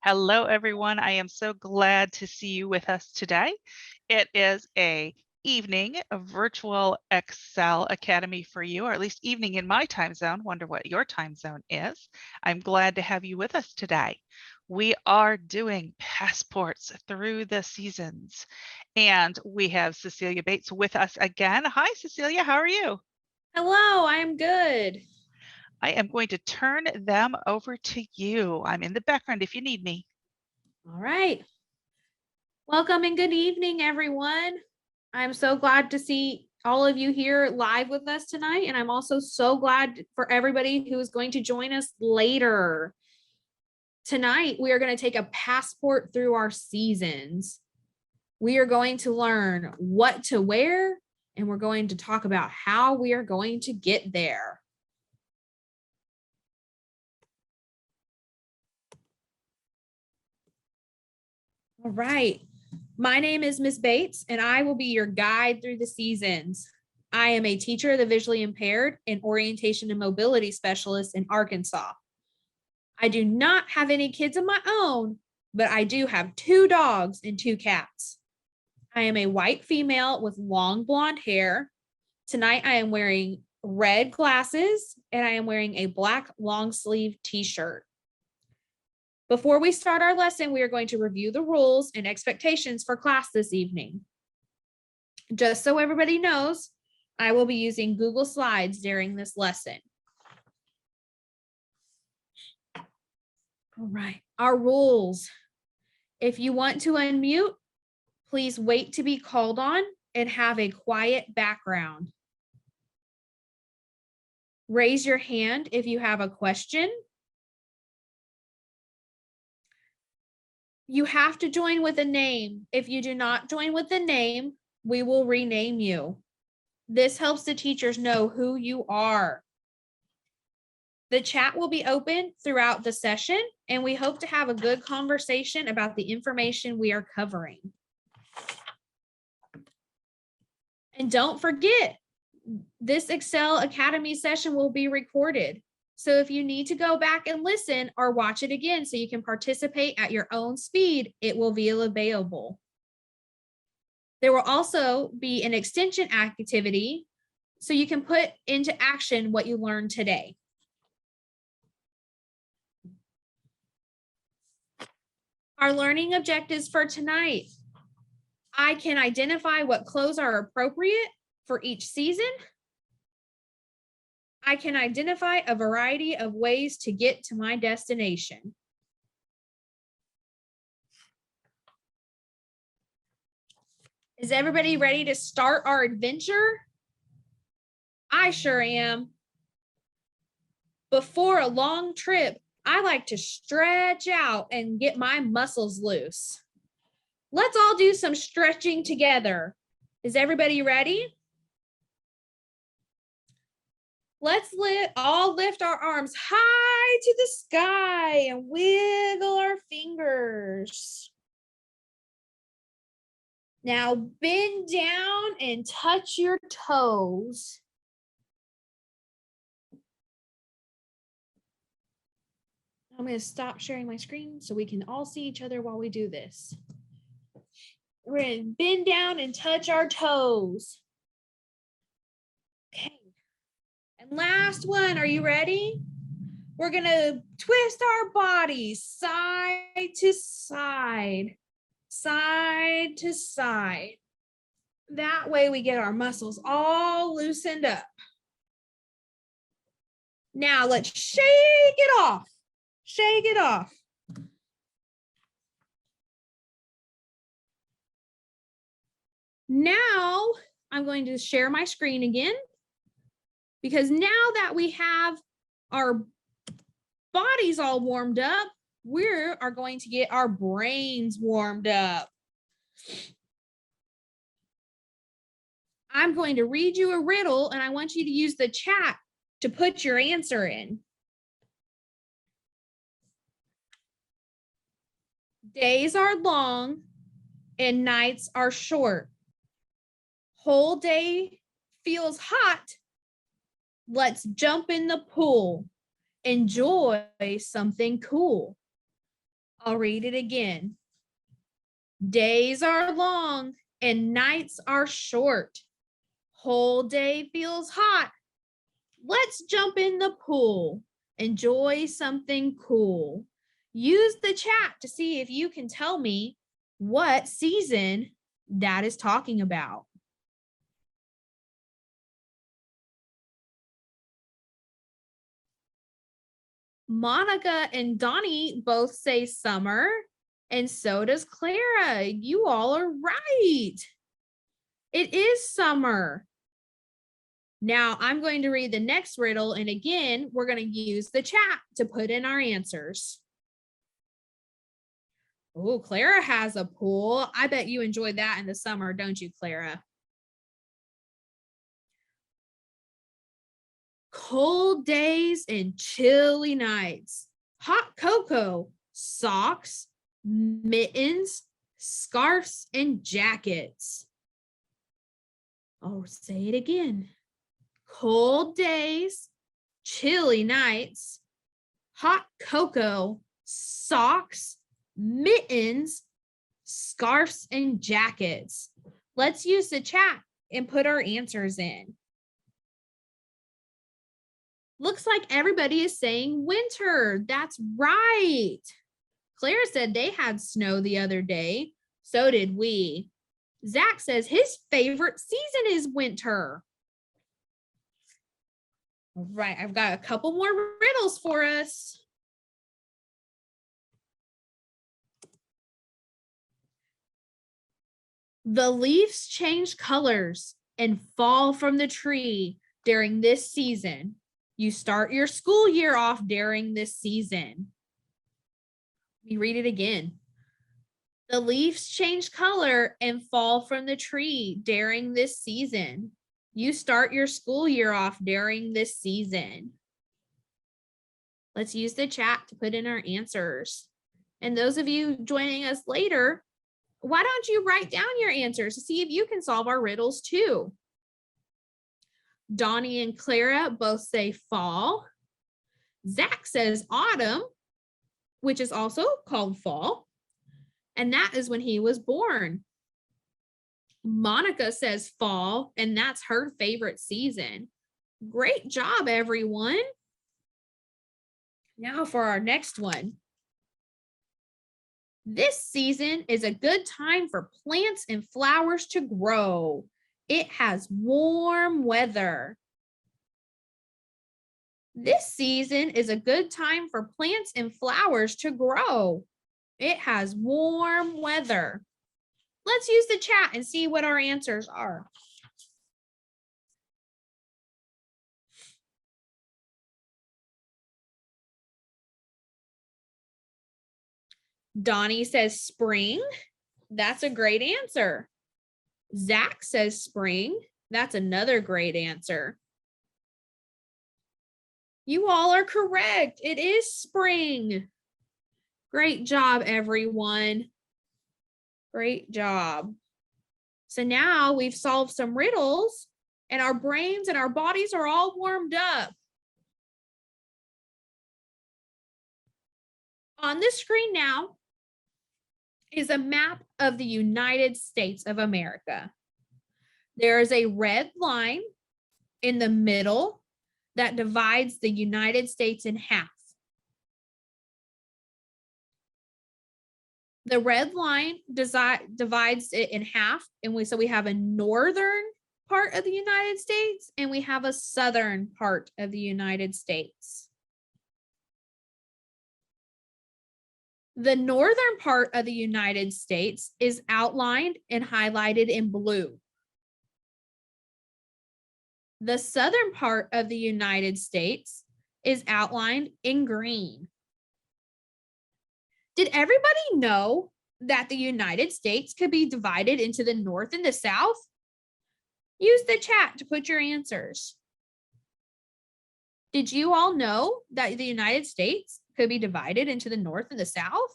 Hello, everyone. I am so glad to see you with us today. It is a evening of virtual Excel Academy for you, or at least evening in my time zone. Wonder what your time zone is. I'm glad to have you with us today. We are doing passports through the seasons, and we have Cecilia Bates with us again. Hi, Cecilia. How are you? Hello, I'm good. I am going to turn them over to you. I'm in the background if you need me. All right. Welcome and good evening, everyone. I'm so glad to see all of you here live with us tonight. And I'm also so glad for everybody who is going to join us later. Tonight, we are going to take a passport through our seasons. We are going to learn what to wear, and we're going to talk about how we are going to get there. All right. My name is Miss Bates, and I will be your guide through the seasons. I am a teacher of the visually impaired and orientation and mobility specialist in Arkansas. I do not have any kids of my own, but I do have 2 dogs and 2 cats. I am a white female with long blonde hair. Tonight, I am wearing red glasses, and I am wearing a black long sleeve t-shirt. Before we start our lesson, we are going to review the rules and expectations for class this evening. Just so everybody knows, I will be using Google Slides during this lesson. All right, our rules. If you want to unmute, please wait to be called on and have a quiet background. Raise your hand if you have a question. You have to join with a name. If you do not join with a name, we will rename you. This helps the teachers know who you are. The chat will be open throughout the session, and we hope to have a good conversation about the information we are covering. And don't forget, this Excel Academy session will be recorded. So if you need to go back and listen or watch it again so you can participate at your own speed, it will be available. There will also be an extension activity so you can put into action what you learned today. Our learning objectives for tonight. I can identify what clothes are appropriate for each season. I can identify a variety of ways to get to my destination. Is everybody ready to start our adventure? I sure am. Before a long trip, I like to stretch out and get my muscles loose. Let's all do some stretching together. Is everybody ready? Let's all lift our arms high to the sky and wiggle our fingers. Now bend down and touch your toes. I'm going to stop sharing my screen so we can all see each other while we do this. We're going to bend down and touch our toes. Okay. And last one, are you ready? We're going to twist our bodies side to side, side to side. That way we get our muscles all loosened up. Now let's shake it off. Shake it off. Now I'm going to share my screen again, because now that we have our bodies all warmed up, we are going to get our brains warmed up. I'm going to read you a riddle, and I want you to use the chat to put your answer in. Days are long and nights are short. Whole day feels hot. Let's jump in the pool. Enjoy something cool. I'll read it again. Days are long and nights are short. Whole day feels hot. Let's jump in the pool. Enjoy something cool. Use the chat to see if you can tell me what season that is talking about. Monica and Donnie both say summer, and so does Clara. You all are right. It is summer. Now I'm going to read the next riddle, and again, we're going to use the chat to put in our answers. Oh, Clara has a pool. I bet you enjoyed that in the summer, don't you, Clara? Cold days and chilly nights. Hot cocoa, socks, mittens, scarves, and jackets. I'll say it again. Cold days, chilly nights, hot cocoa, socks, mittens, scarves, and jackets. Let's use the chat and put our answers in. Looks like everybody is saying winter. That's right. Claire said they had snow the other day. So did we. Zach says his favorite season is winter. All right, I've got a couple more riddles for us. The leaves change colors and fall from the tree during this season. You start your school year off during this season. Let me read it again. The leaves change color and fall from the tree during this season. You start your school year off during this season. Let's use the chat to put in our answers. And those of you joining us later, why don't you write down your answers to see if you can solve our riddles too? Donnie and Clara both say fall. Zach says autumn, which is also called fall. And that is when he was born. Monica says fall, and that's her favorite season. Great job, everyone. Now for our next one. This season is a good time for plants and flowers to grow. It has warm weather. This season is a good time for plants and flowers to grow. It has warm weather. Let's use the chat and see what our answers are. Donnie says spring. That's a great answer. Zach says spring. That's another great answer. You all are correct. It is spring. Great job, everyone. Great job. So now we've solved some riddles and our brains and our bodies are all warmed up. On the screen now is a map of the United States of America. There is a red line in the middle that divides the United States in half. The red line divides it in half, and so we have a northern part of the United States and we have a southern part of the United States. The northern part of the United States is outlined and highlighted in blue. The southern part of the United States is outlined in green. Did everybody know that the United States could be divided into the North and the South? Use the chat to put your answers. Did you all know that the United States could be divided into the North and the South?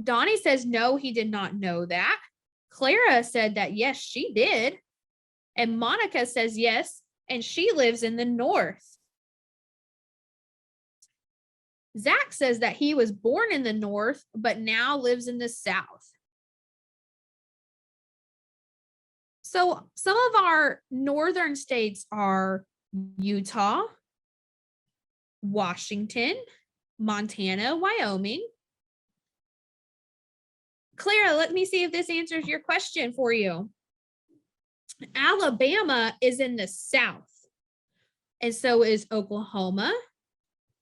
Donnie says, no, he did not know that. Clara said that, yes, she did. And Monica says, yes. and she lives in the north. Zach says that he was born in the north, but now lives in the south. So some of our northern states are Utah, Washington, Montana, Wyoming. Clara, let me see if this answers your question for you. Alabama is in the south, and so is Oklahoma,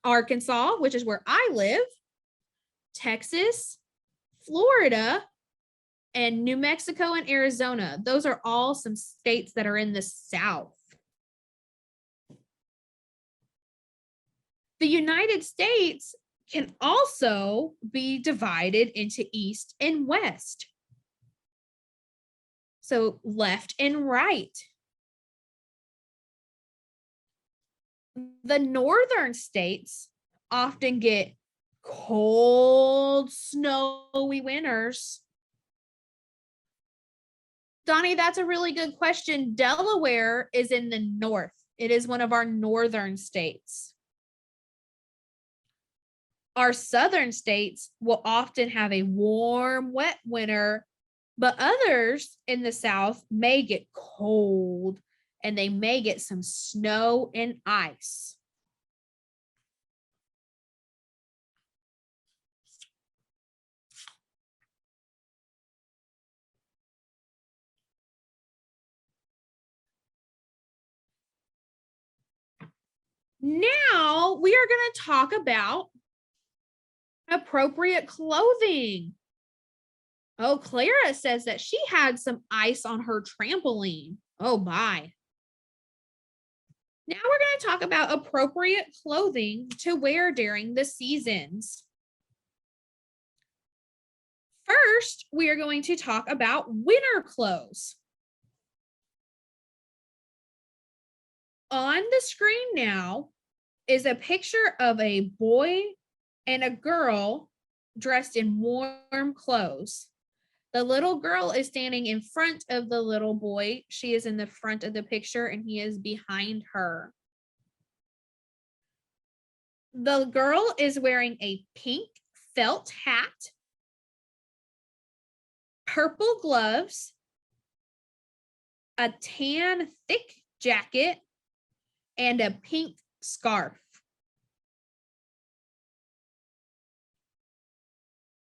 Arkansas, which is where I live, Texas, Florida, and New Mexico and Arizona. Those are all some states that are in the south. The United States can also be divided into east and west. So left and right. The northern states often get cold, snowy winters. Donnie, that's a really good question. Delaware is in the north. It is one of our northern states. Our southern states will often have a warm, wet winter, but others in the south may get cold and they may get some snow and ice. Now we are going to talk about appropriate clothing. Oh, Clara says that she had some ice on her trampoline. Oh, bye. Now we're going to talk about appropriate clothing to wear during the seasons. First, we are going to talk about winter clothes. On the screen now is a picture of a boy and a girl dressed in warm clothes. The little girl is standing in front of the little boy. She is in the front of the picture and he is behind her. The girl is wearing a pink felt hat, purple gloves, a tan thick jacket, and a pink scarf.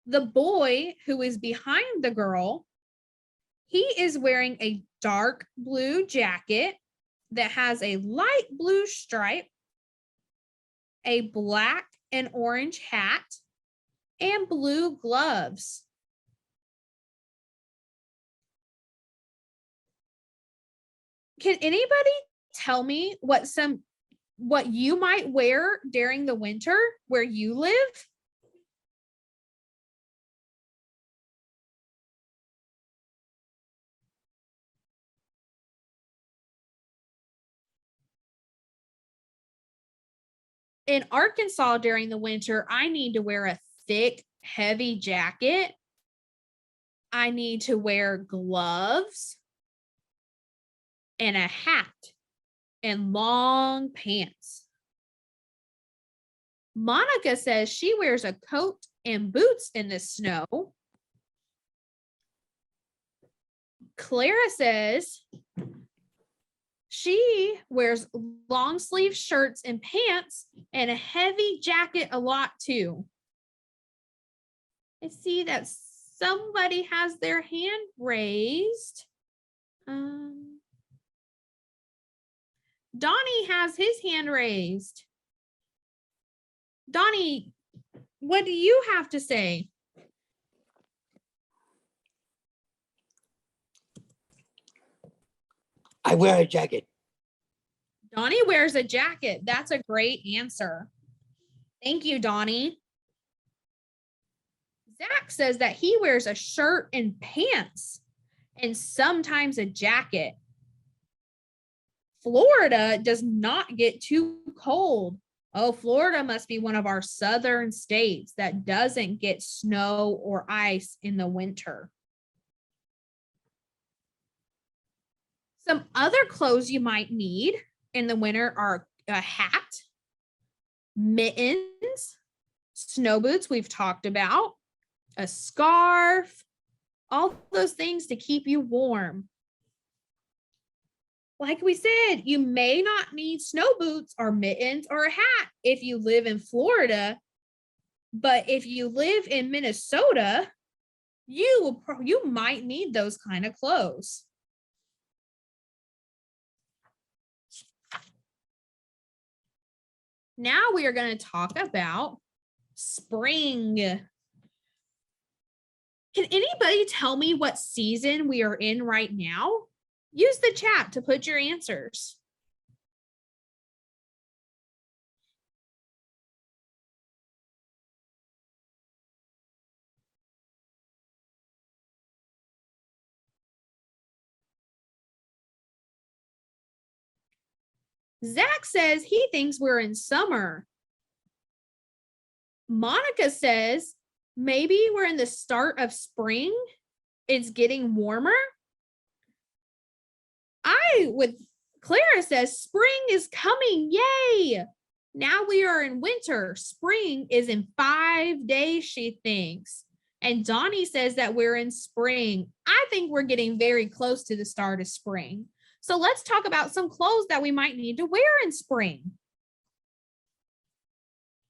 The boy who is behind the girl, he is wearing a dark blue jacket that has a light blue stripe, a black and orange hat, and blue gloves. Can anybody tell me what you might wear during the winter where you live? In Arkansas during the winter, I need to wear a thick, heavy jacket. I need to wear gloves and a hat and long pants. Monica says she wears a coat and boots in the snow. Clara says she wears long sleeve shirts and pants and a heavy jacket a lot too. I see that somebody has their hand raised. Donnie has his hand raised. Donnie, what do you have to say? I wear a jacket. Donnie wears a jacket. That's a great answer. Thank you, Donnie. Zach says that he wears a shirt and pants and sometimes a jacket. Florida does not get too cold. Oh, Florida must be one of our southern states that doesn't get snow or ice in the winter. Some other clothes you might need in the winter are a hat, mittens, snow boots we've talked about, a scarf, all those things to keep you warm. Like we said, you may not need snow boots or mittens or a hat if you live in Florida, but if you live in Minnesota, you might need those kind of clothes. Now we are going to talk about spring. Can anybody tell me what season we are in right now? Use the chat to put your answers. Zach says he thinks we're in summer. Monica says maybe we're in the start of spring. It's getting warmer. Clara says spring is coming. Yay. Now we are in winter. Spring is in 5 days, she thinks. And Donnie says that we're in spring. I think we're getting very close to the start of spring. So let's talk about some clothes that we might need to wear in spring.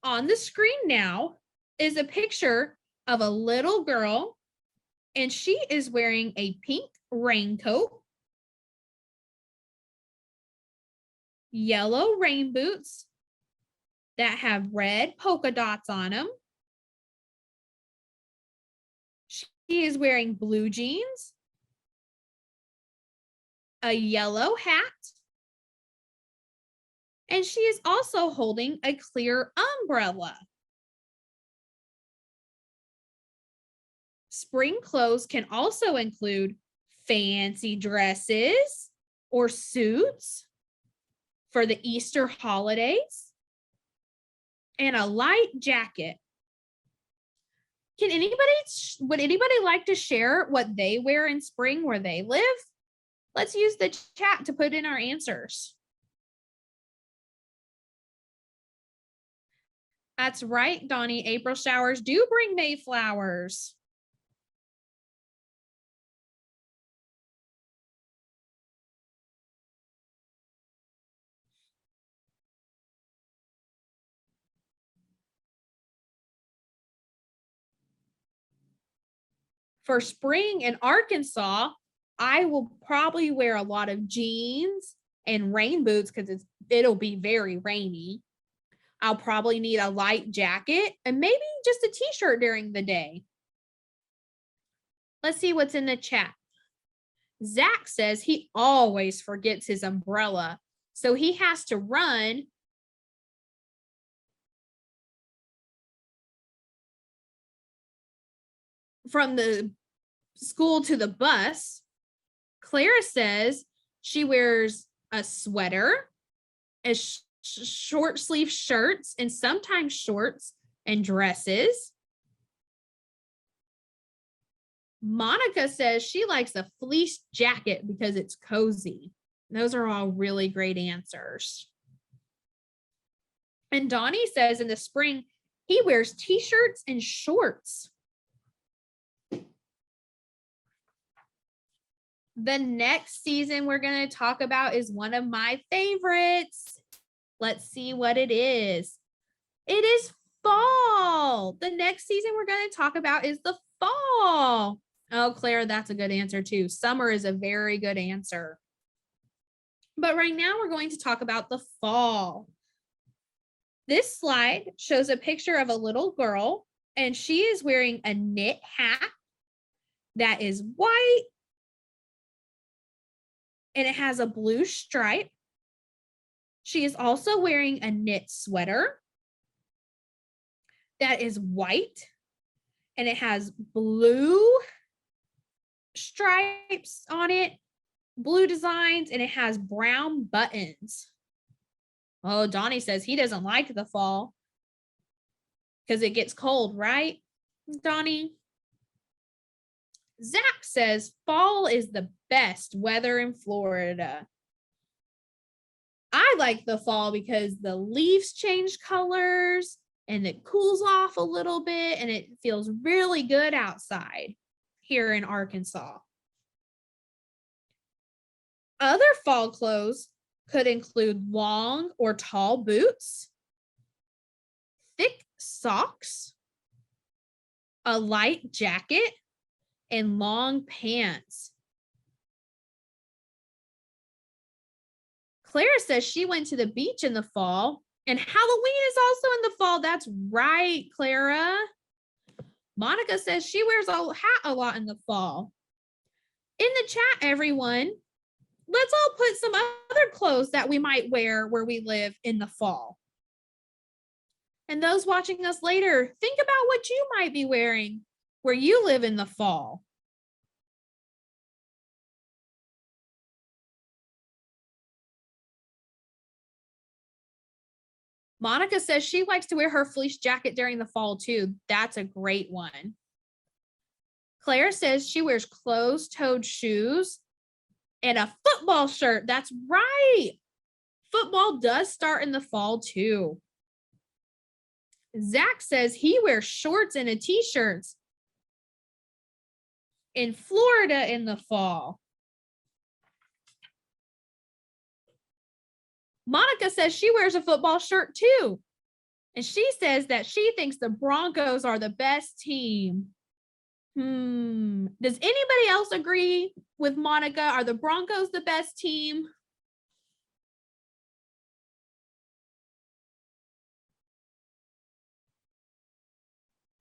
On the screen now is a picture of a little girl, and she is wearing a pink raincoat, yellow rain boots that have red polka dots on them. She is wearing blue jeans, a yellow hat, and she is also holding a clear umbrella. Spring clothes can also include fancy dresses or suits for the Easter holidays and a light jacket. Would anybody like to share what they wear in spring where they live? Let's use the chat to put in our answers. That's right, Donnie. April showers do bring May flowers. For spring in Arkansas, I will probably wear a lot of jeans and rain boots because it'll be very rainy. I'll probably need a light jacket and maybe just a t-shirt during the day. Let's see what's in the chat. Zach says he always forgets his umbrella, so he has to run from the school to the bus. Clara says she wears a sweater, a short sleeve shirts, and sometimes shorts and dresses. Monica says she likes a fleece jacket because it's cozy. Those are all really great answers. And Donnie says in the spring, he wears t-shirts and shorts. The next season we're going to talk about is one of my favorites. Let's see what it is. It is fall. The next season we're going to talk about is the fall. Oh, Claire, that's a good answer too. Summer is a very good answer. But right now we're going to talk about the fall. This slide shows a picture of a little girl, and she is wearing a knit hat that is white, and it has a blue stripe. She is also wearing a knit sweater that is white, and it has blue stripes on it, blue designs, and it has brown buttons. Oh, Donnie says he doesn't like the fall because it gets cold, right, Donnie? Zach says fall is the best weather in Florida. I I like the fall because the leaves change colors and it cools off a little bit and it feels really good outside here in Arkansas. Other fall clothes could include long or tall boots, thick socks, a light jacket, and long pants. Clara says she went to the beach in the fall, and Halloween is also in the fall. That's right, Clara. Monica says she wears a hat a lot in the fall. In the chat, everyone, let's all put some other clothes that we might wear where we live in the fall. And those watching us later, think about what you might be wearing where you live in the fall. Monica says she likes to wear her fleece jacket during the fall too. That's a great one. Claire says she wears closed-toed shoes and a football shirt. That's right. Football does start in the fall too. Zach says he wears shorts and a t-shirt in Florida in the fall. Monica says she wears a football shirt too. And she says that she thinks the Broncos are the best team. Does anybody else agree with Monica? Are the Broncos the best team?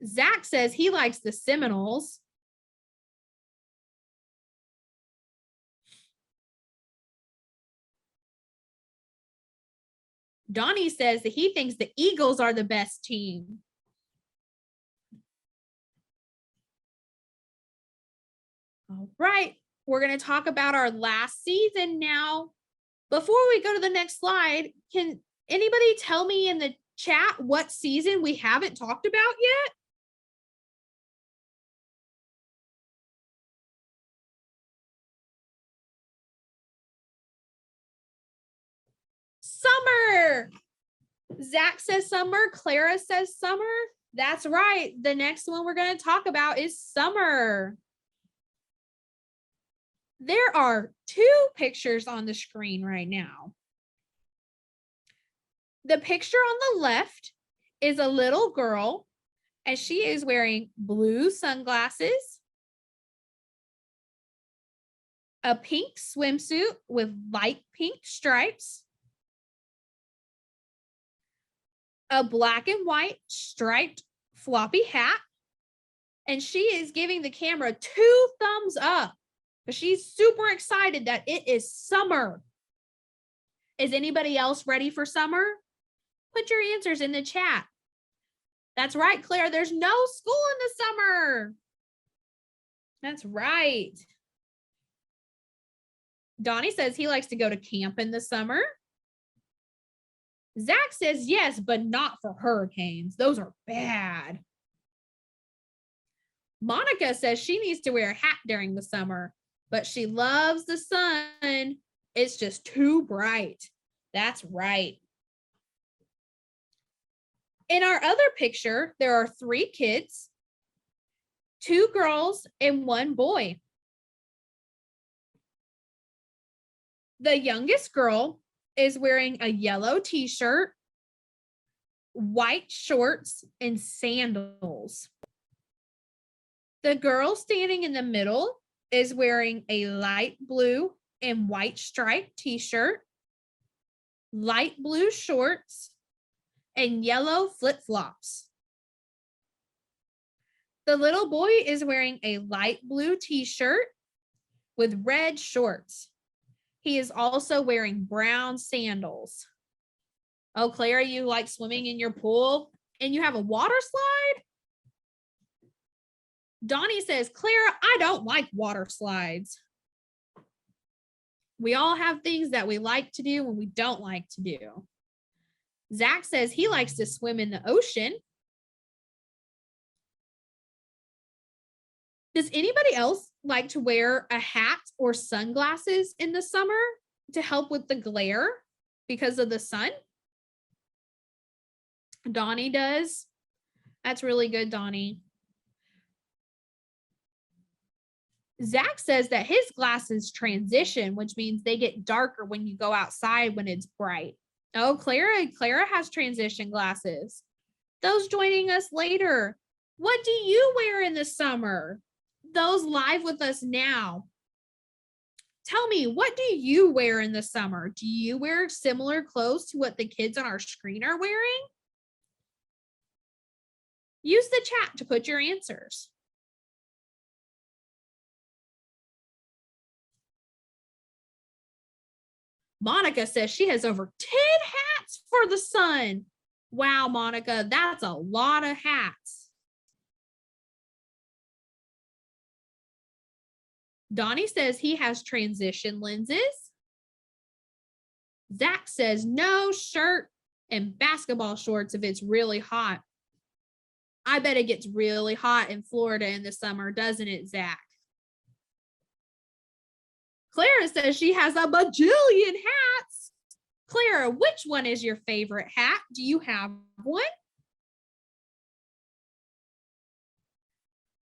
Zach says he likes the Seminoles. Donnie says that he thinks the Eagles are the best team. All right, we're going to talk about our last season now. Before we go to the next slide, can anybody tell me in the chat what season we haven't talked about yet? Summer. Zach says summer. Clara says summer. That's right. The next one we're going to talk about is summer. There are two pictures on the screen right now. The picture on the left is a little girl, and she is wearing blue sunglasses, a pink swimsuit with light pink stripes, a black and white striped floppy hat, and she is giving the camera 2 thumbs up because she's super excited that it is summer. Is anybody else ready for summer? Put your answers in the chat. That's right, Claire. There's no school in the summer. That's right. Donnie says he likes to go to camp in the summer. Zach says yes, but not for hurricanes. Those are bad. Monica says she needs to wear a hat during the summer, but she loves the sun. It's just too bright. That's right. In our other picture, there are 3 kids, 2 girls and 1 boy. The youngest girl is wearing a yellow t-shirt, white shorts, and sandals. The girl standing in the middle is wearing a light blue and white striped t-shirt, light blue shorts, and yellow flip-flops. The little boy is wearing a light blue t-shirt with red shorts. He is also wearing brown sandals. Oh, Clara, you like swimming in your pool and you have a water slide? Donnie says, Clara, I don't like water slides. We all have things that we like to do and we don't like to do. Zach says he likes to swim in the ocean. Does anybody else like to wear a hat or sunglasses in the summer to help with the glare? because of the sun? Donnie does. That's really good, Donnie. Zach says that his glasses transition, which means they get darker when you go outside when it's bright. Oh, Clara has transition glasses. Those joining us later, what do you wear in the summer? Those live with us now. Tell me, what do you wear in the summer? Do you wear similar clothes to what the kids on our screen are wearing? Use the chat to put your answers. Monica says she has over 10 hats for the sun. Wow, Monica, that's a lot of hats. Donnie says he has transition lenses. Zach says no shirt and basketball shorts if it's really hot. I bet it gets really hot in Florida in the summer, doesn't it, Zach? Clara says she has a bajillion hats. Clara, which one is your favorite hat? Do you have one?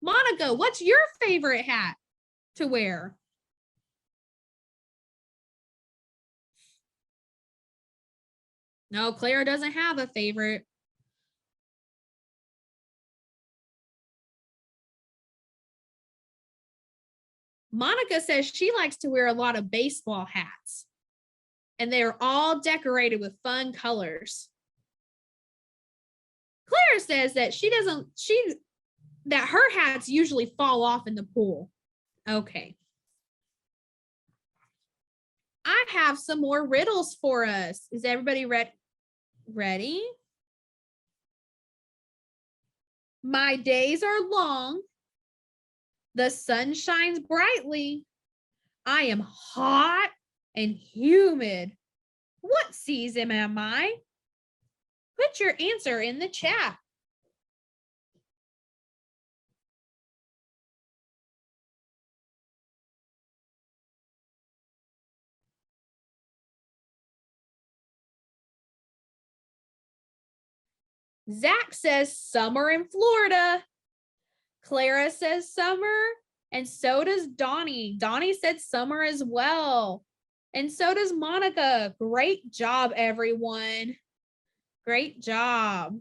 Monica, what's your favorite hat to wear? No, Clara doesn't have a favorite. Monica says she likes to wear a lot of baseball hats, and they are all decorated with fun colors. Clara says that that her hats usually fall off in the pool. Okay. I have some more riddles for us. Is everybody ready? My days are long. The sun shines brightly. I am hot and humid. What season am I? Put your answer in the chat. Zach says summer in Florida. Clara says summer, and so does Donnie. Donnie said summer as well. And so does Monica. Great job, everyone. Great job.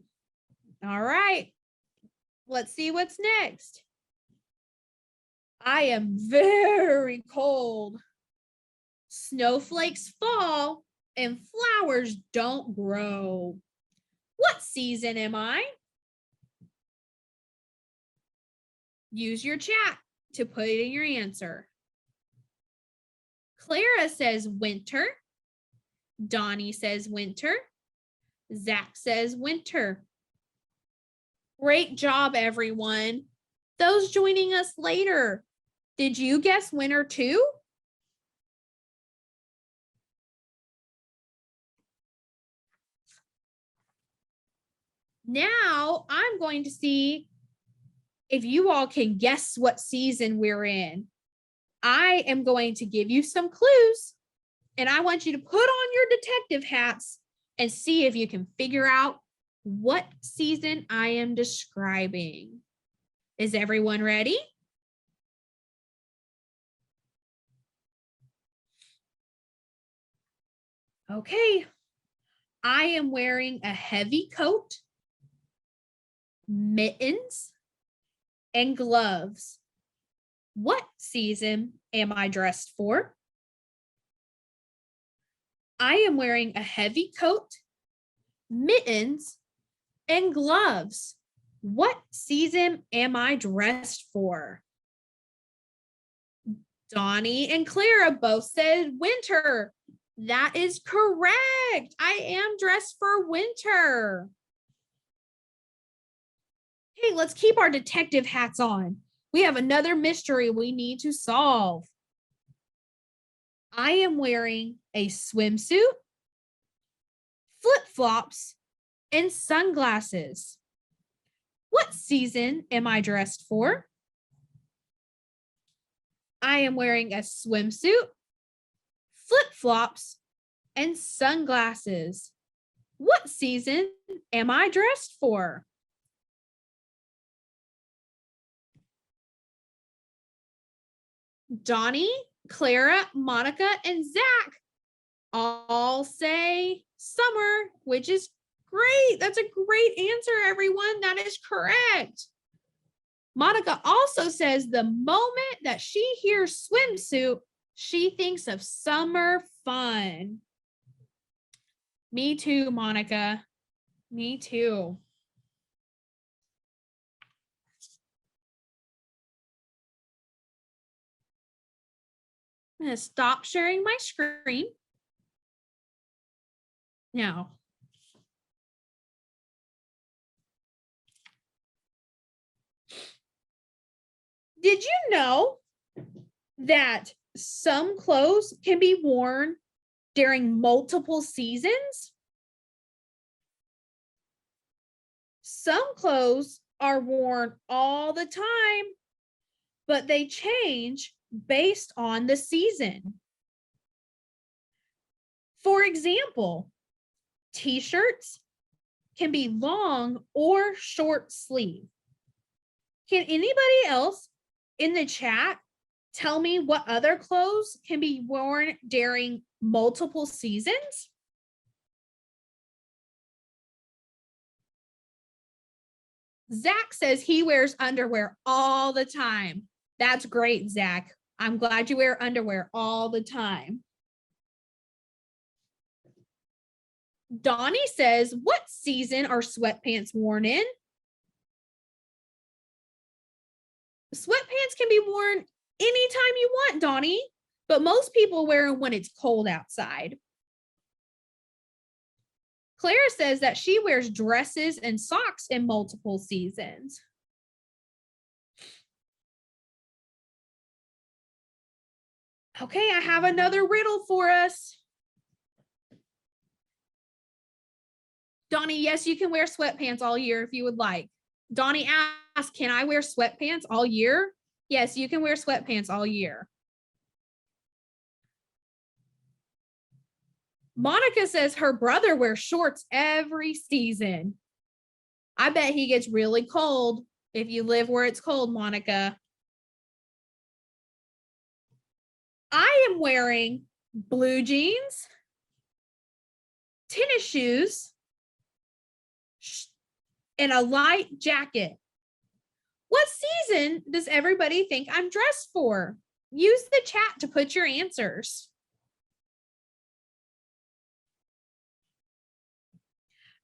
All right. Let's see what's next. I am very cold. Snowflakes fall and flowers don't grow. What season am I? Use your chat to put in your answer. Clara says winter. Donnie says winter. Zach says winter. Great job, everyone. Those joining us later, did you guess winter too? Now I'm going to see if you all can guess what season we're in. I am going to give you some clues, and I want you to put on your detective hats and see if you can figure out what season I am describing. Is everyone ready? Okay. I am wearing a heavy coat, mittens, and gloves. What season am I dressed for? I am wearing a heavy coat, mittens, and gloves. What season am I dressed for? Donnie and Clara both said winter. That is correct. I am dressed for winter. Hey, let's keep our detective hats on. We have another mystery we need to solve. I am wearing a swimsuit, flip-flops, and sunglasses. What season am I dressed for? I am wearing a swimsuit, flip-flops, and sunglasses. What season am I dressed for? Donnie, Clara, Monica, and Zach all say summer, which is great. That's a great answer, everyone. That is correct. Monica also says the moment that she hears swimsuit, she thinks of summer fun. Me too, Monica. Me too. I'm going to stop sharing my screen. Now, did you know that some clothes can be worn during multiple seasons? Some clothes are worn all the time, but they change based on the season. For example, t-shirts can be long or short sleeve. Can anybody else in the chat tell me what other clothes can be worn during multiple seasons? Zach says he wears underwear all the time. That's great, Zach. I'm glad you wear underwear all the time. Donnie says, what season are sweatpants worn in? Sweatpants can be worn anytime you want, Donnie, but most people wear them when it's cold outside. Clara says that she wears dresses and socks in multiple seasons. Okay, I have another riddle for us. Donnie, yes, you can wear sweatpants all year if you would like. Donnie asked, can I wear sweatpants all year? Yes, you can wear sweatpants all year. Monica says her brother wears shorts every season. I bet he gets really cold if you live where it's cold, Monica. I am wearing blue jeans, tennis shoes, and a light jacket. What season does everybody think I'm dressed for? Use the chat to put your answers.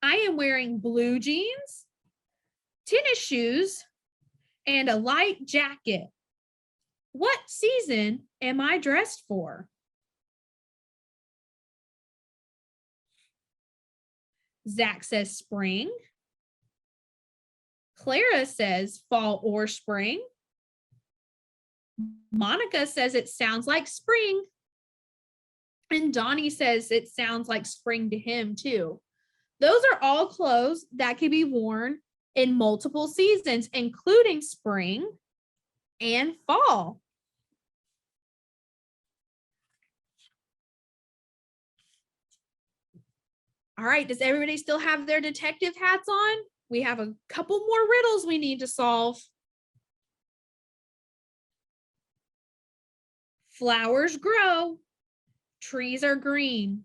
I am wearing blue jeans, tennis shoes, and a light jacket. What season am I dressed for? Zach says spring. Clara says fall or spring. Monica says it sounds like spring. And Donnie says it sounds like spring to him too. Those are all clothes that can be worn in multiple seasons, including spring and fall. All right, does everybody still have their detective hats on? We have a couple more riddles we need to solve. Flowers grow, trees are green.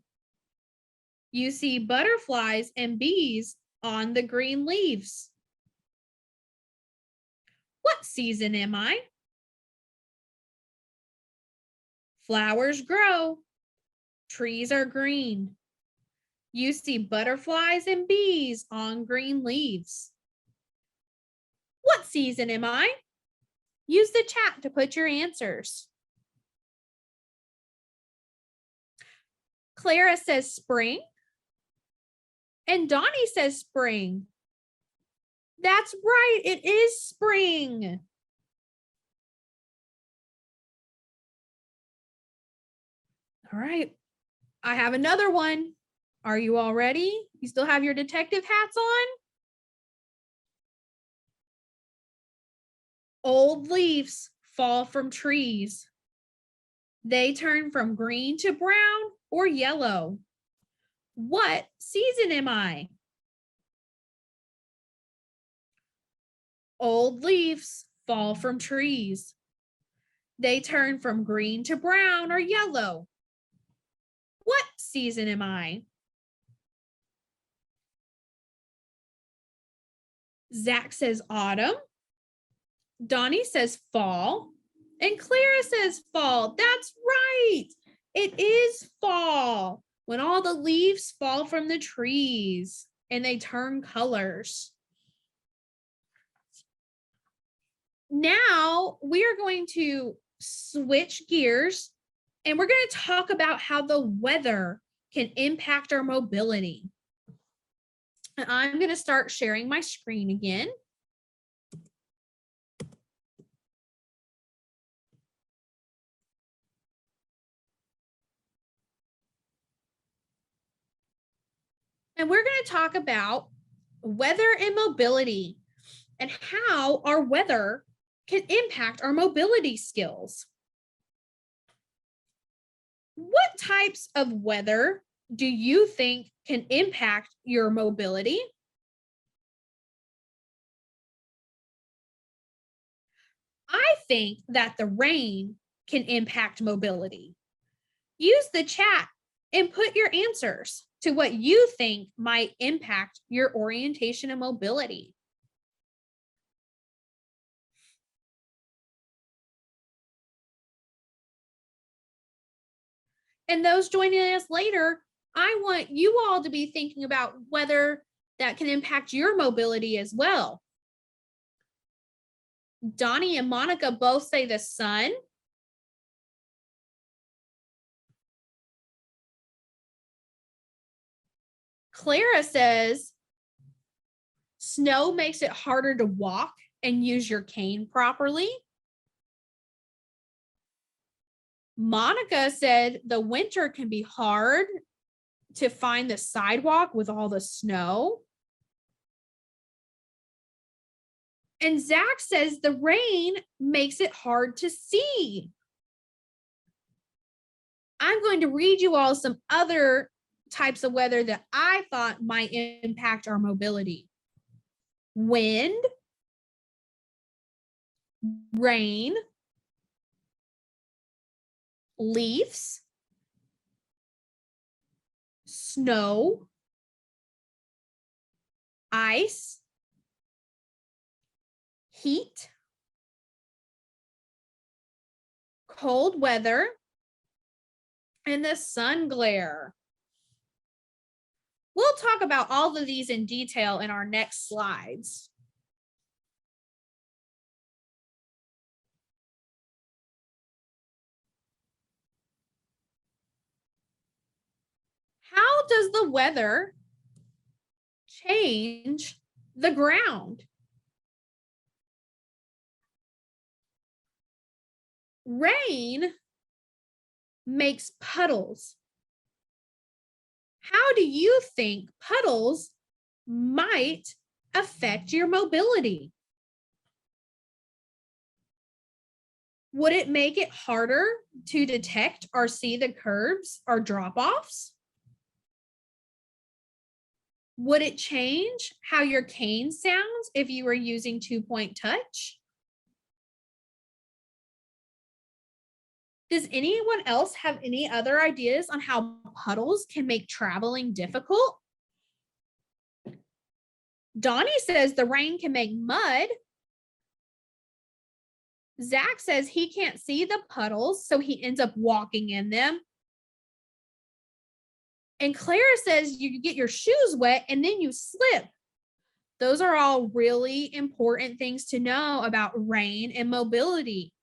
You see butterflies and bees on the green leaves. What season am I? Flowers grow, trees are green. You see butterflies and bees on green leaves. What season am I? Use the chat to put your answers. Clara says spring. And Donnie says spring. That's right, it is spring. All right, I have another one. Are you all ready? You still have your detective hats on? Old leaves fall from trees. They turn from green to brown or yellow. What season am I? Old leaves fall from trees. They turn from green to brown or yellow. What season am I? Zach says autumn. Donnie says fall. And Clara says fall. That's right. It is fall when all the leaves fall from the trees and they turn colors. Now we are going to switch gears and we're going to talk about how the weather can impact our mobility. And I'm going to start sharing my screen again. And we're going to talk about weather and mobility and how our weather can impact our mobility skills. What types of weather do you think can impact your mobility? I think that the rain can impact mobility. Use the chat and put your answers to what you think might impact your orientation and mobility. And those joining us later, I want you all to be thinking about weather that can impact your mobility as well. Donnie and Monica both say the sun. Clara says snow makes it harder to walk and use your cane properly. Monica said the winter can be hard to find the sidewalk with all the snow. And Zach says the rain makes it hard to see. I'm going to read you all some other types of weather that I thought might impact our mobility. Wind, rain, leaves, snow, ice, heat, cold weather, and the sun glare. We'll talk about all of these in detail in our next slides. How does the weather change the ground? Rain makes puddles. How do you think puddles might affect your mobility? Would it make it harder to detect or see the curves or drop-offs? Would it change how your cane sounds if you were using 2-point touch? Does anyone else have any other ideas on how puddles can make traveling difficult? Donnie says the rain can make mud. Zach says he can't see the puddles, so he ends up walking in them. And Clara says you get your shoes wet and then you slip. Those are all really important things to know about rain and mobility.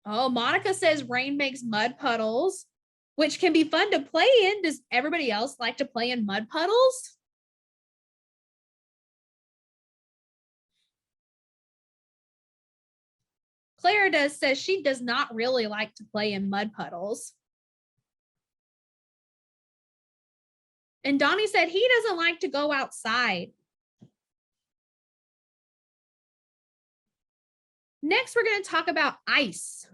Oh, Monica says rain makes mud puddles, which can be fun to play in. Does everybody else like to play in mud puddles? Clara says she does not really like to play in mud puddles. And Donnie said he doesn't like to go outside. Next, we're going to talk about ice.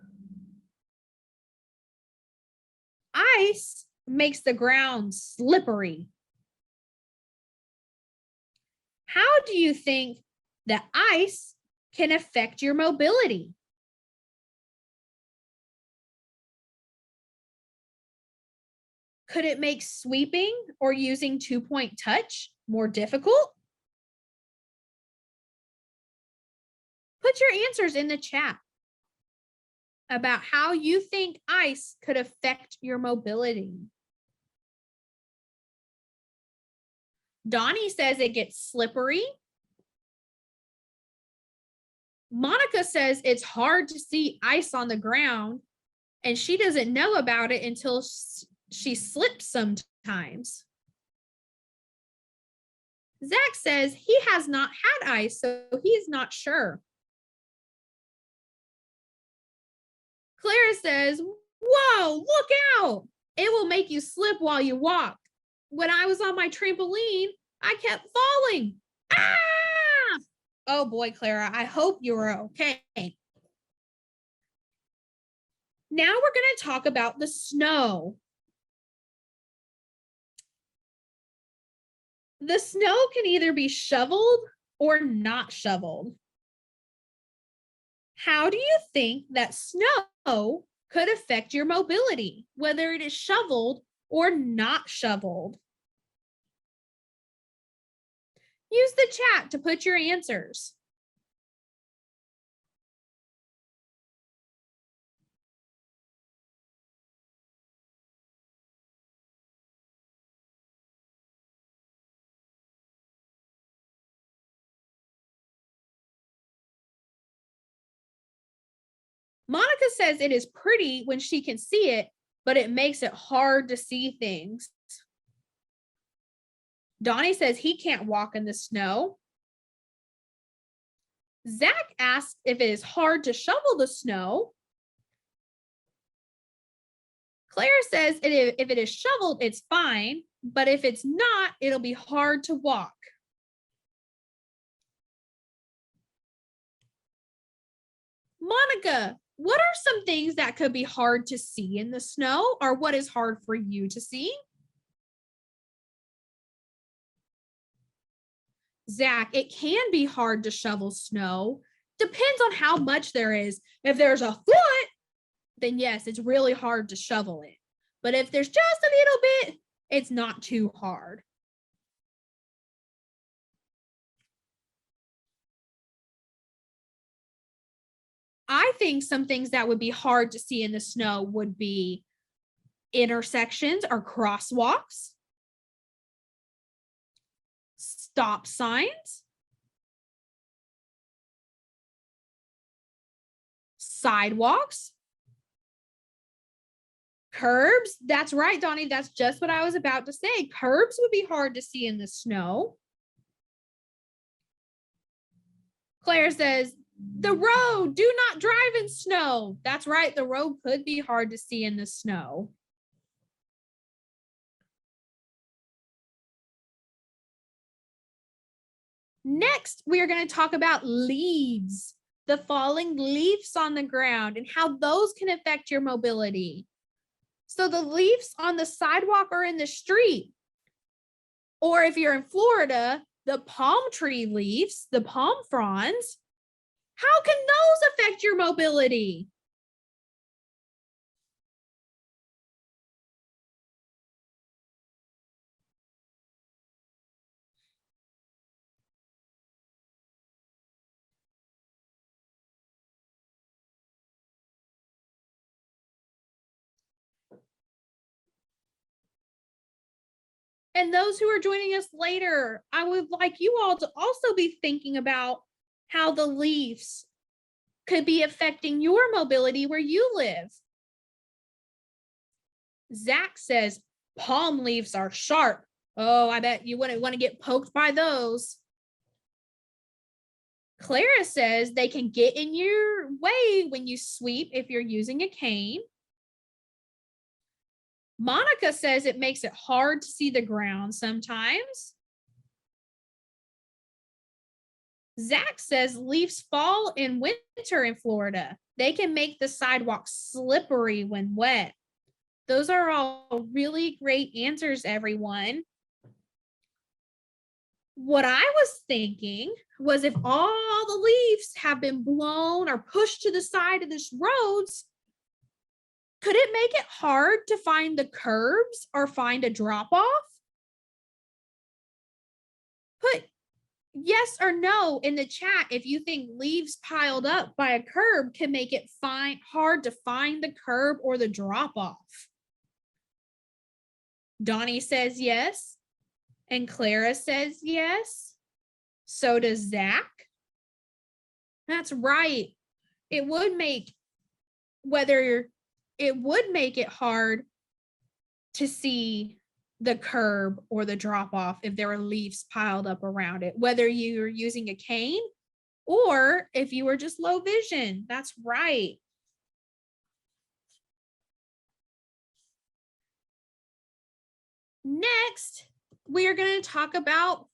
ice makes the ground slippery. How do you think that ice can affect your mobility? Could it make sweeping or using two-point touch more difficult? Put your answers in the chat about how you think ice could affect your mobility. Donnie says it gets slippery. Monica says it's hard to see ice on the ground, and she doesn't know about it until she slips sometimes. Zach says he has not had ice, so he is not sure. Clara says, whoa, look out. It will make you slip while you walk. When I was on my trampoline, I kept falling. Ah! Oh boy, Clara, I hope you're okay. Now we're going to talk about the snow. The snow can either be shoveled or not shoveled. How do you think that snow could affect your mobility, whether it is shoveled or not shoveled? Use the chat to put your answers. Monica says it is pretty when she can see it, but it makes it hard to see things. Donnie says he can't walk in the snow. Zach asks if it is hard to shovel the snow. Claire says if it is shoveled, it's fine, but if it's not, it'll be hard to walk. Monica, what are some things that could be hard to see in the snow, or what is hard for you to see? Zach, it can be hard to shovel snow. Depends on how much there is. If there's a foot, then yes, it's really hard to shovel it. But if there's just a little bit, it's not too hard. I think some things that would be hard to see in the snow would be intersections or crosswalks, stop signs, sidewalks, curbs. That's right, Donnie. That's just what I was about to say. Curbs would be hard to see in the snow. Claire says, the road, do not drive in snow. That's right. The road could be hard to see in the snow. Next, we are going to talk about leaves, the falling leaves on the ground and how those can affect your mobility. So the leaves on the sidewalk or in the street, or if you're in Florida, the palm tree leaves, the palm fronds, how can those affect your mobility? And those who are joining us later, I would like you all to also be thinking about how the leaves could be affecting your mobility where you live. Zach says palm leaves are sharp. Oh, I bet you wouldn't want to get poked by those. Clara says they can get in your way when you sweep if you're using a cane. Monica says it makes it hard to see the ground sometimes. Zach says leaves fall in winter in Florida. They can make the sidewalk slippery when wet. Those are all really great answers, everyone. What I was thinking was if all the leaves have been blown or pushed to the side of this roads, could it make it hard to find the curbs or find a drop off? Put yes or no in the chat if you think leaves piled up by a curb can make it hard to find the curb or the drop off. Donnie says yes, and Clara says yes. So does Zach. That's right. It would make it hard to see the curb or the drop off if there were leaves piled up around it, whether you're using a cane or if you were just low vision. That's right. Next, we are going to talk about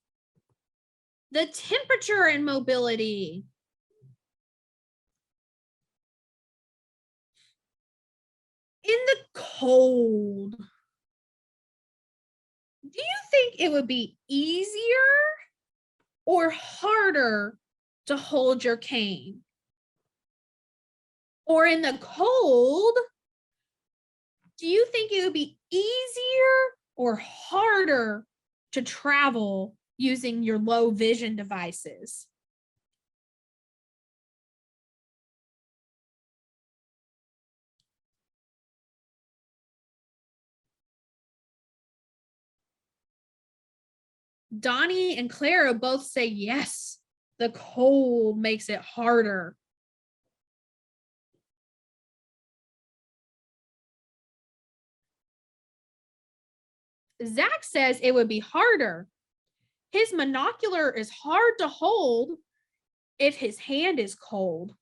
the temperature and mobility. In the cold, do you think it would be easier or harder to hold your cane? Or in the cold, do you think it would be easier or harder to travel using your low vision devices? Donnie and Clara both say yes, the cold makes it harder. Zach says it would be harder. His monocular is hard to hold if his hand is cold.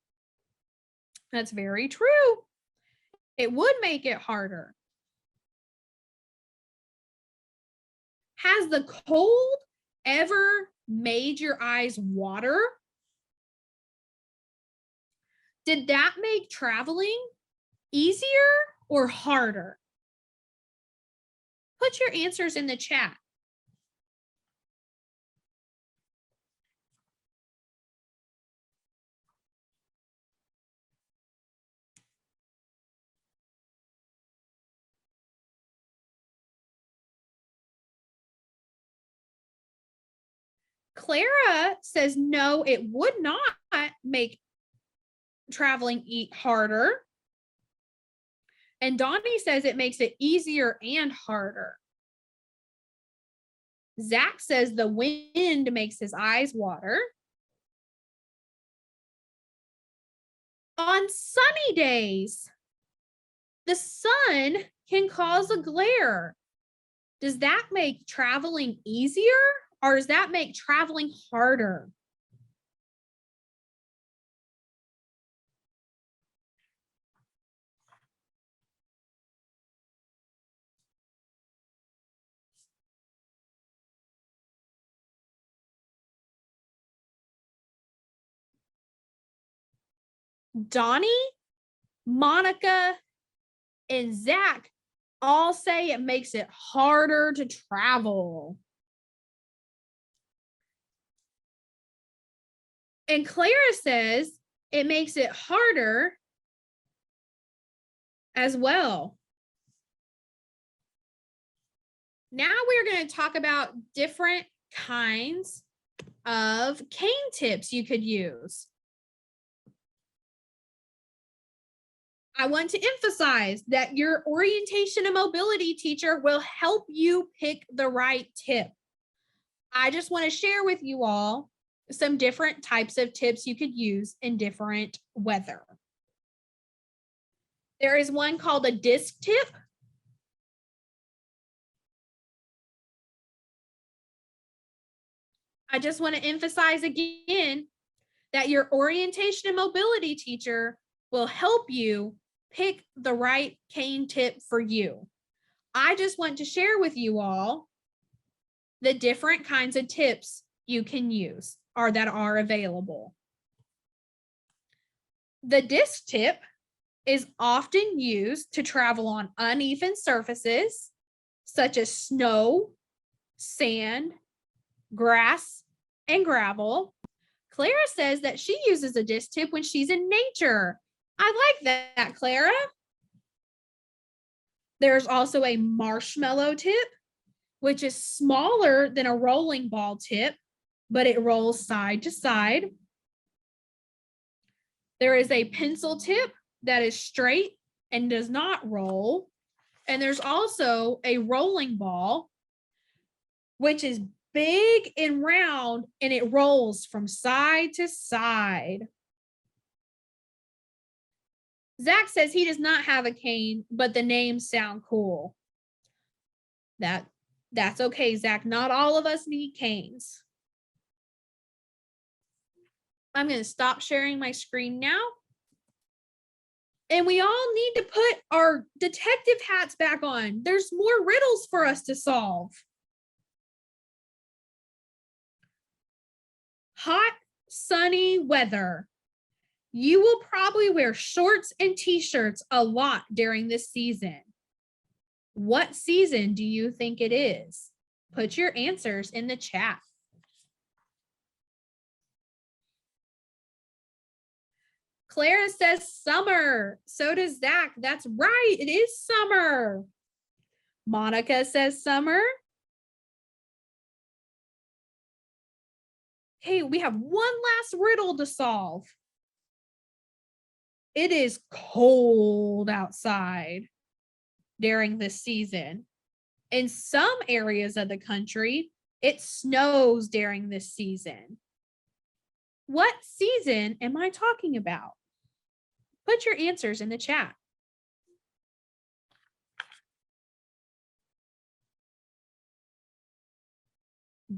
That's very true. It would make it harder. Has the cold ever made your eyes water? Did that make traveling easier or harder? Put your answers in the chat. Clara says no, it would not make traveling harder. And Donnie says it makes it easier and harder. Zach says the wind makes his eyes water. On sunny days, the sun can cause a glare. Does that make traveling easier or does that make traveling harder? Donnie, Monica, and Zach all say it makes it harder to travel. And Clara says it makes it harder as well. Now we're going to talk about different kinds of cane tips you could use. I want to emphasize that your orientation and mobility teacher will help you pick the right tip. I just want to share with you all some different types of tips you could use in different weather. There is one called a disc tip. I just want to emphasize again that your orientation and mobility teacher will help you pick the right cane tip for you. I just want to share with you all the different kinds of tips you can use or that are available. The disc tip is often used to travel on uneven surfaces such as snow, sand, grass, and gravel. Clara says that she uses a disc tip when she's in nature. I like that, Clara. There's also a marshmallow tip, which is smaller than a rolling ball tip, but it rolls side to side. There is a pencil tip that is straight and does not roll. And there's also a rolling ball, which is big and round, and it rolls from side to side. Zach says he does not have a cane, but the names sound cool. That's okay, Zach. Not all of us need canes. I'm going to stop sharing my screen now. And we all need to put our detective hats back on. There's more riddles for us to solve. Hot, sunny weather. You will probably wear shorts and t-shirts a lot during this season. What season do you think it is? Put your answers in the chat. Clara says summer. So does Zach. That's right. It is summer. Monica says summer. Okay, we have one last riddle to solve. It is cold outside during this season. In some areas of the country, it snows during this season. What season am I talking about? Put your answers in the chat.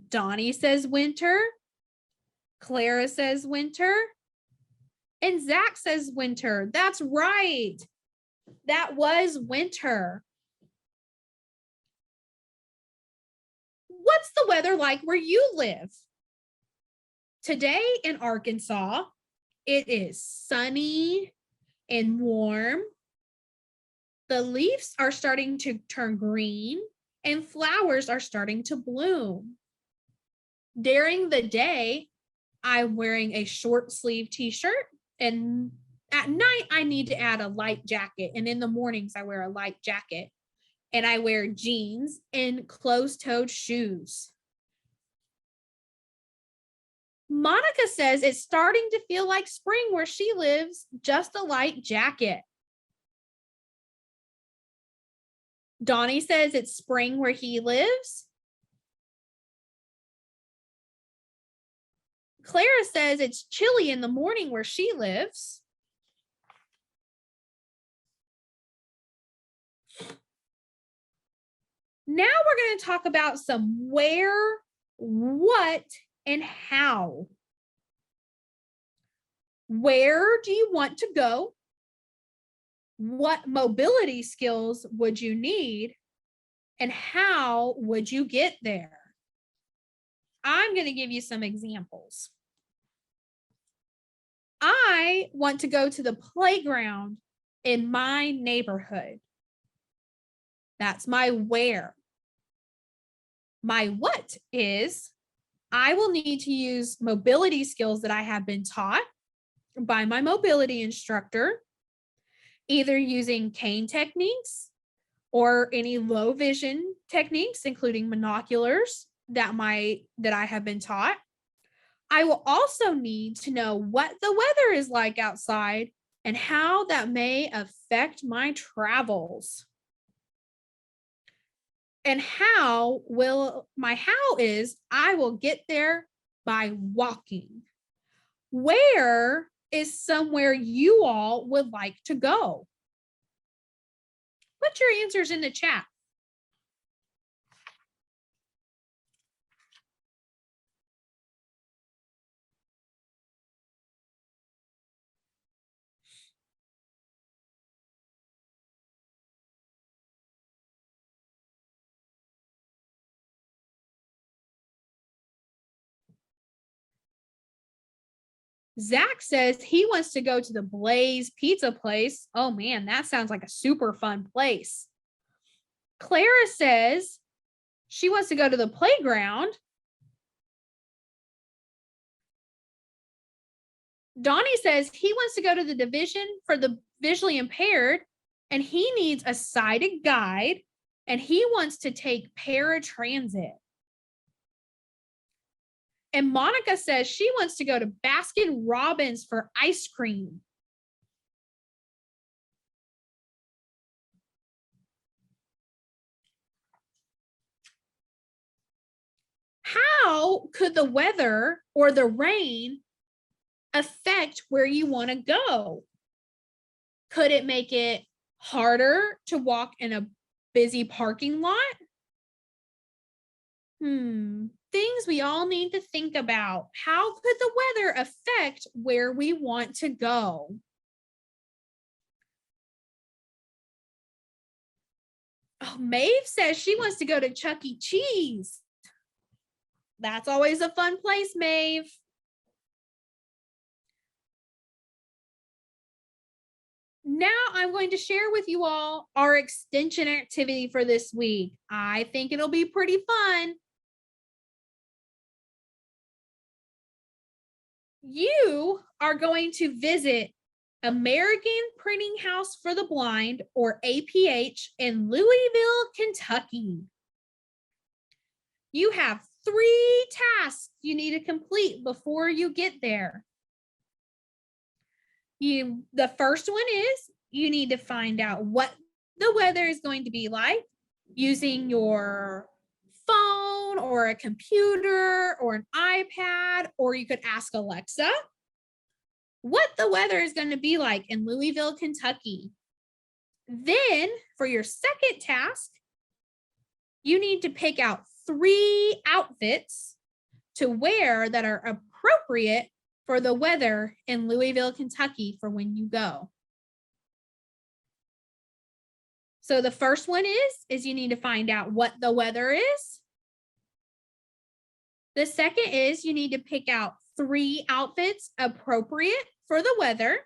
Donnie says winter. Clara says winter. And Zach says winter. That's right. That was winter. What's the weather like where you live? Today in Arkansas, it is sunny and warm. The leaves are starting to turn green and flowers are starting to bloom. During the day, I'm wearing a short sleeve t-shirt, and at night I need to add a light jacket, and in the mornings I wear a light jacket, and I wear jeans and closed-toed shoes. Monica says it's starting to feel like spring where she lives, just a light jacket. Donnie says it's spring where he lives. Clara says it's chilly in the morning where she lives. Now we're going to talk about some where, what, and how. Where do you want to go? What mobility skills would you need? And how would you get there? I'm going to give you some examples. I want to go to the playground in my neighborhood. That's my where. My what is I will need to use mobility skills that I have been taught by my mobility instructor, either using cane techniques or any low vision techniques, including binoculars that I have been taught. I will also need to know what the weather is like outside and how that may affect my travels. And how is I will get there by walking. Where is somewhere you all would like to go? Put your answers in the chat. Zach says he wants to go to the Blaze Pizza place. Oh man, that sounds like a super fun place. Clara says she wants to go to the playground. Donnie says he wants to go to the division for the visually impaired and he needs a sighted guide and he wants to take paratransit. And Monica says she wants to go to Baskin Robbins for ice cream. How could the weather or the rain affect where you want to go? Could it make it harder to walk in a busy parking lot? Things we all need to think about. How could the weather affect where we want to go? Oh, Maeve says she wants to go to Chuck E. Cheese. That's always a fun place, Maeve. Now I'm going to share with you all our extension activity for this week. I think it'll be pretty fun. You are going to visit American Printing House for the Blind, or APH, in Louisville, Kentucky. You have 3 tasks you need to complete before you get there. The first one is you need to find out what the weather is going to be like using your phone or a computer or an iPad, or you could ask Alexa what the weather is going to be like in Louisville, Kentucky. Then for your second task, you need to pick out 3 outfits to wear that are appropriate for the weather in Louisville, Kentucky for when you go. So the first one is you need to find out what the weather is. The second is you need to pick out 3 outfits appropriate for the weather.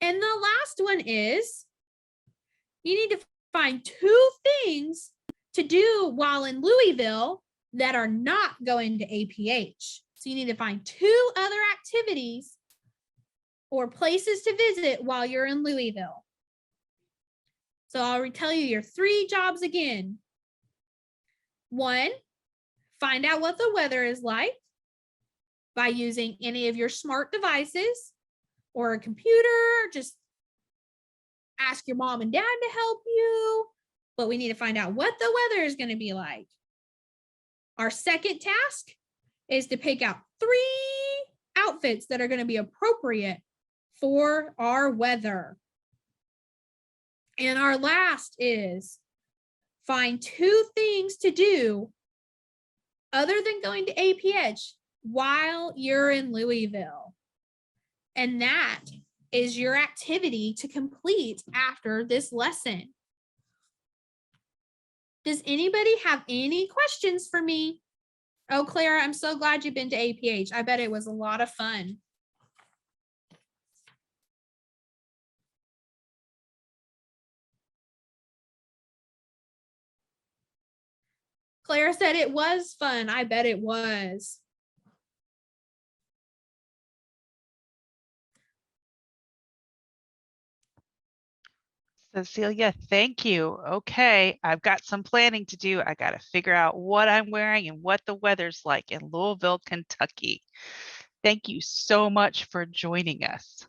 And the last one is you need to find 2 things to do while in Louisville that are not going to APH. So you need to find 2 other activities or places to visit while you're in Louisville. So I'll tell you your 3 jobs again. 1, find out what the weather is like by using any of your smart devices or a computer. Just ask your mom and dad to help you, but we need to find out what the weather is going to be like. Our second task is to pick out 3 outfits that are going to be appropriate for our weather. And our last is find 2 things to do other than going to APH while you're in Louisville. And that is your activity to complete after this lesson. Does anybody have any questions for me? Oh, Clara, I'm so glad you've been to APH. I bet it was a lot of fun. Clara said it was fun. I bet it was. Cecilia, thank you. Okay, I've got some planning to do. I got to figure out what I'm wearing and what the weather's like in Louisville, Kentucky. Thank you so much for joining us.